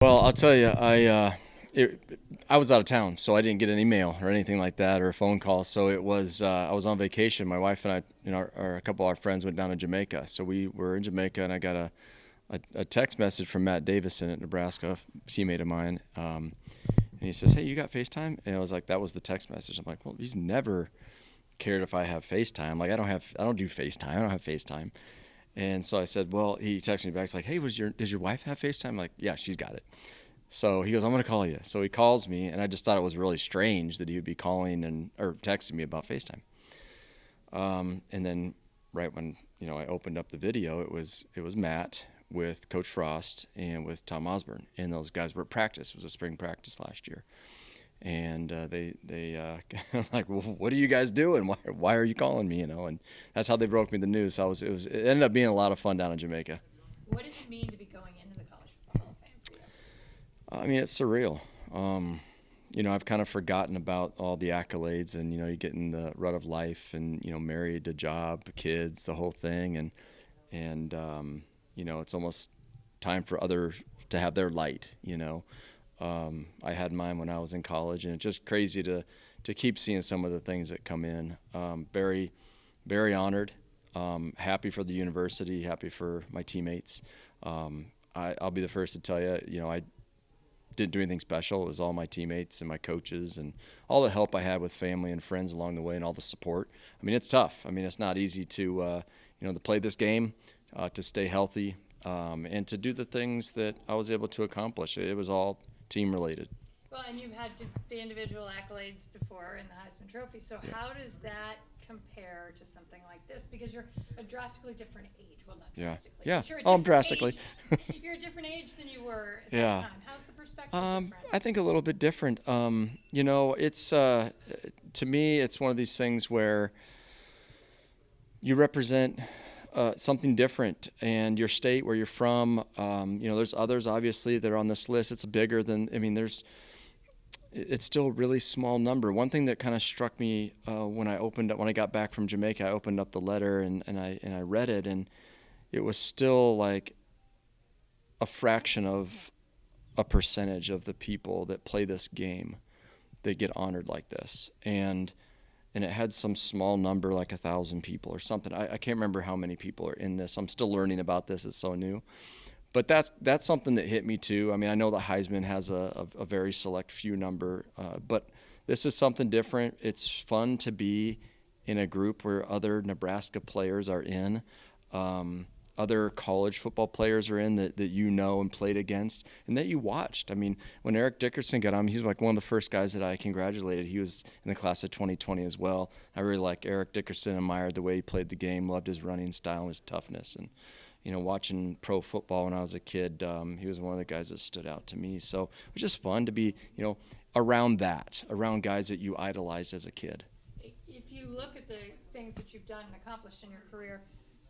Well, I'll tell you, I was out of town, so I didn't get an email or anything like that or a phone call. So it was I was on vacation. My wife and I, a couple of our friends went down to Jamaica. So we were in Jamaica, and I got a text message from Matt Davison at Nebraska, a teammate of mine, and he says, "Hey, you got FaceTime?" And I was like, "That was the text message." I'm like, "Well, he's never cared if I have FaceTime. Like I don't do FaceTime. I don't have FaceTime." And so I said, well, he texted me back. He's like, hey, does your wife have FaceTime? I'm like, yeah, she's got it. So he goes, I'm going to call you. So he calls me, and I just thought it was really strange that he would be calling or texting me about FaceTime. And then right when, I opened up the video, it was Matt with Coach Frost and with Tom Osborne. And those guys were at practice. It was a spring practice last year. And they I'm like, well, what are you guys doing? Why are you calling me? And that's how they broke me the news. So it ended up being a lot of fun down in Jamaica. What does it mean to be going into the College Football Hall of Fame for you? I mean, it's surreal. I've kind of forgotten about all the accolades, and you get in the rut of life, and married, a job, kids, the whole thing, and it's almost time for others to have their light. I had mine when I was in college, and it's just crazy to keep seeing some of the things that come in. Very, very honored. Happy for the university. Happy for my teammates. I'll be the first to tell you, I didn't do anything special. It was all my teammates and my coaches and all the help I had with family and friends along the way, and all the support. I mean, it's tough. I mean, it's not easy to play this game, to stay healthy, and to do the things that I was able to accomplish. It was all team related. Well, and you've had the individual accolades before in the Heisman Trophy. So Yeah. how does that compare to something like this? Because you're a drastically different age. Well, not Yeah. drastically. Yeah. But you're a Oh, different drastically. age. You're a different age than you were at Yeah. that time. How's the perspective different? I think a little bit different. It's to me, it's one of these things where you represent something different, and your state where you're from. There's others obviously that are on this list. It's bigger than. I mean, it's still a really small number. One thing that kind of struck me when I got back from Jamaica, I opened up the letter and I read it, and it was still like a fraction of a percentage of the people that play this game that get honored like this. And it had some small number, like 1,000 people or something. I can't remember how many people are in this. I'm still learning about this. It's so new. But that's something that hit me too. I mean, I know the Heisman has a very select few number, but this is something different. It's fun to be in a group where other Nebraska players are in. Other college football players are in that and played against and that you watched. I mean, when Eric Dickerson got on, he's like one of the first guys that I congratulated. He was in the class of 2020 as well. I really like Eric Dickerson, admired the way he played the game, loved his running style and his toughness. And, watching pro football when I was a kid, he was one of the guys that stood out to me. So it was just fun to be, around guys that you idolized as a kid. If you look at the things that you've done and accomplished in your career,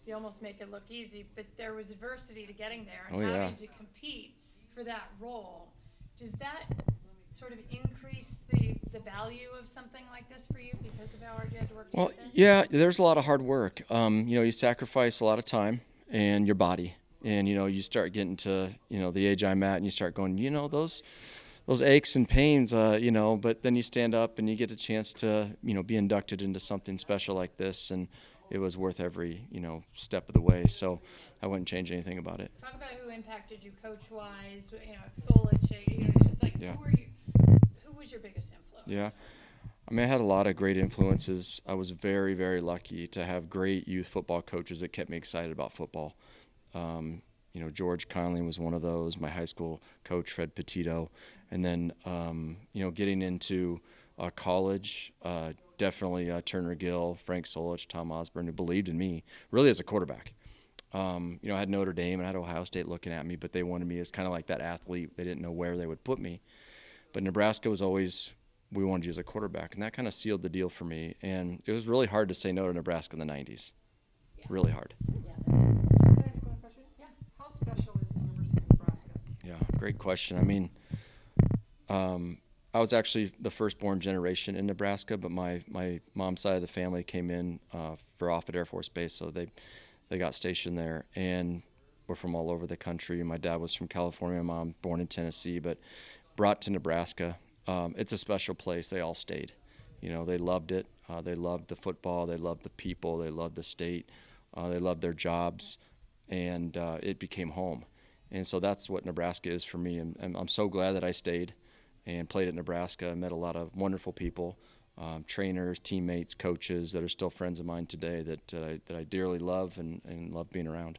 you almost make it look easy, but there was adversity to getting there and having to compete for that role. Does that sort of increase the value of something like this for you because of how hard you had to work to Well, get there? yeah, there's a lot of hard work. You sacrifice a lot of time and your body, and you start getting to the age I'm at, and you start going, those aches and pains, But then you stand up and you get a chance to be inducted into something special like this, and it was worth every step of the way. So I wouldn't change anything about it. Talk about who impacted you coach-wise, Solich, it's just like, Yeah. who was your biggest influence? Yeah. I mean, I had a lot of great influences. I was very, very lucky to have great youth football coaches that kept me excited about football. George Conley was one of those, my high school coach, Fred Petito. And then, getting into college, definitely Turner Gill, Frank Solich, Tom Osborne, who believed in me, really as a quarterback. I had Notre Dame and I had Ohio State looking at me, but they wanted me as kind of like that athlete. They didn't know where they would put me. But Nebraska was always, we wanted you as a quarterback, and that kind of sealed the deal for me. And it was really hard to say no to Nebraska in the 90s. Yeah. Really hard. Yeah, that is. Can I ask one question? Yeah. How special is the University of Nebraska? Yeah, great question. I mean, I was actually the firstborn generation in Nebraska, but my mom's side of the family came in for Offutt Air Force Base, so they got stationed there. And were from all over the country. My dad was from California, my mom born in Tennessee, but brought to Nebraska. It's a special place. They all stayed. You know, they loved it. They loved the football. They loved the people. They loved the state. They loved their jobs, and it became home. And so that's what Nebraska is for me. And I'm so glad that I stayed and played at Nebraska. I met a lot of wonderful people, trainers, teammates, coaches that are still friends of mine today that I dearly love and love being around.